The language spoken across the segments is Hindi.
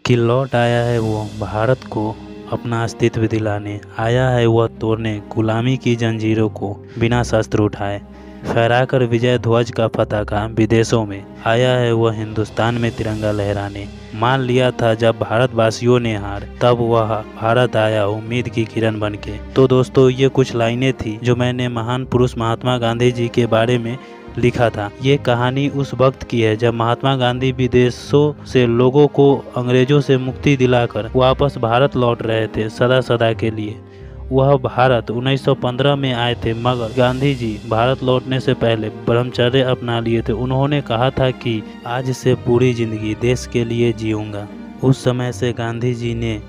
कि लौट आया है वो भारत को अपना अस्तित्व दिलाने, आया है वह तोड़ने गुलामी की जंजीरों को बिना शस्त्र उठाए, फहराकर विजय ध्वज का पताका विदेशों में, आया है वह हिंदुस्तान में तिरंगा लहराने। मान लिया था जब भारतवासियों ने हार, तब वह भारत आया उम्मीद की किरण बनके। तो दोस्तों, ये कुछ लाइनें थी जो मैंने महान पुरुष महात्मा गांधी जी के बारे में लिखा था। ये कहानी उस वक्त की है जब महात्मा गांधी विदेशों से लोगों को अंग्रेजों से मुक्ति दिलाकर वापस भारत लौट रहे थे सदा सदा के लिए। वह भारत 1915 में आए थे, मगर गांधी जी भारत लौटने से पहले ब्रह्मचर्य अपना लिए थे। उन्होंने कहा था कि आज से पूरी जिंदगी देश के लिए जीऊंगा। उस समय से गांधी जी ने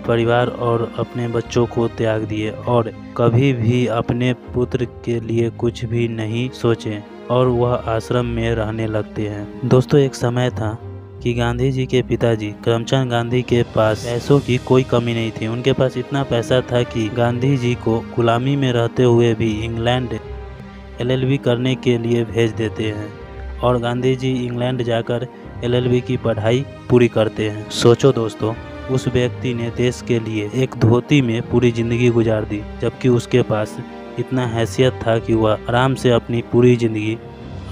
परिवार और अपने बच्चों को त्याग दिए और कभी भी अपने पुत्र के लिए कुछ भी नहीं सोचे और वह आश्रम में रहने लगते हैं। दोस्तों, एक समय था कि गांधी जी के पिताजी करमचंद गांधी के पास पैसों की कोई कमी नहीं थी। उनके पास इतना पैसा था कि गांधी जी को गुलामी में रहते हुए भी इंग्लैंड LLB करने के लिए भेज देते हैं और गांधी जी इंग्लैंड जाकर LLB की पढ़ाई पूरी करते हैं। सोचो दोस्तों, उस व्यक्ति ने देश के लिए एक धोती में पूरी जिंदगी गुजार दी, जबकि उसके पास इतना हैसियत था कि वह आराम से अपनी पूरी जिंदगी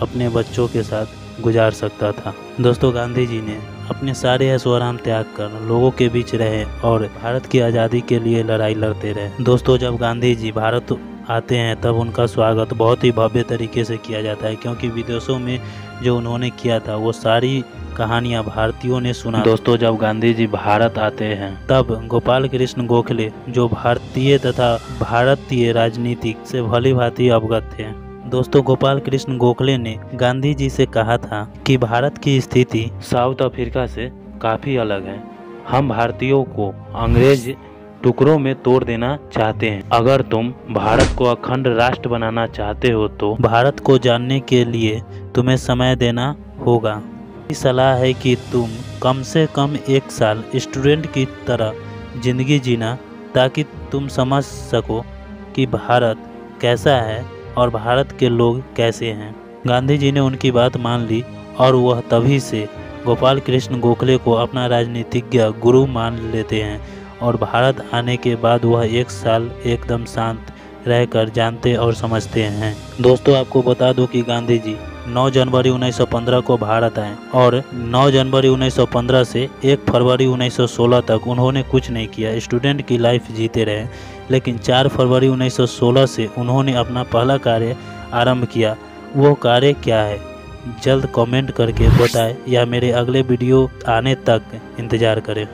अपने बच्चों के साथ गुजार सकता था। दोस्तों, गांधी जी ने अपने सारे ऐशो आराम त्याग कर लोगों के बीच रहे और भारत की आज़ादी के लिए लड़ाई लड़ते रहे। दोस्तों, जब गांधी जी भारत आते हैं तब उनका स्वागत बहुत ही भव्य तरीके से किया जाता है, क्योंकि विदेशों में जो उन्होंने किया था वो सारी कहानियां भारतीयों ने सुना। दोस्तों, जब गांधी जी भारत आते हैं तब गोपाल कृष्ण गोखले, जो भारतीय तथा भारतीय राजनीति से भली भांति अवगत थे। दोस्तों, गोपाल कृष्ण गोखले ने गांधी जी से कहा था कि भारत की स्थिति साउथ अफ्रीका से काफ़ी अलग है। हम भारतीयों को अंग्रेज टुकड़ों में तोड़ देना चाहते हैं। अगर तुम भारत को अखंड राष्ट्र बनाना चाहते हो तो भारत को जानने के लिए तुम्हें समय देना होगा। मेरी सलाह है कि तुम कम से कम 1 साल स्टूडेंट की तरह जिंदगी जीना, ताकि तुम समझ सको कि भारत कैसा है और भारत के लोग कैसे हैं। गांधी जी ने उनकी बात मान ली और वह तभी से गोपाल कृष्ण गोखले को अपना राजनीतिज्ञ गुरु मान लेते हैं और भारत आने के बाद वह 1 साल एकदम शांत रहकर जानते और समझते हैं। दोस्तों, आपको बता दूं कि गांधी जी 9 जनवरी 1915 को भारत आए और 9 जनवरी 1915 से 1 फरवरी 1916 तक उन्होंने कुछ नहीं किया, स्टूडेंट की लाइफ जीते रहे। लेकिन 4 फरवरी 1916 से उन्होंने अपना पहला कार्य आरंभ किया। वो कार्य क्या है, जल्द कमेंट करके बताएं या मेरे अगले वीडियो आने तक इंतज़ार करें।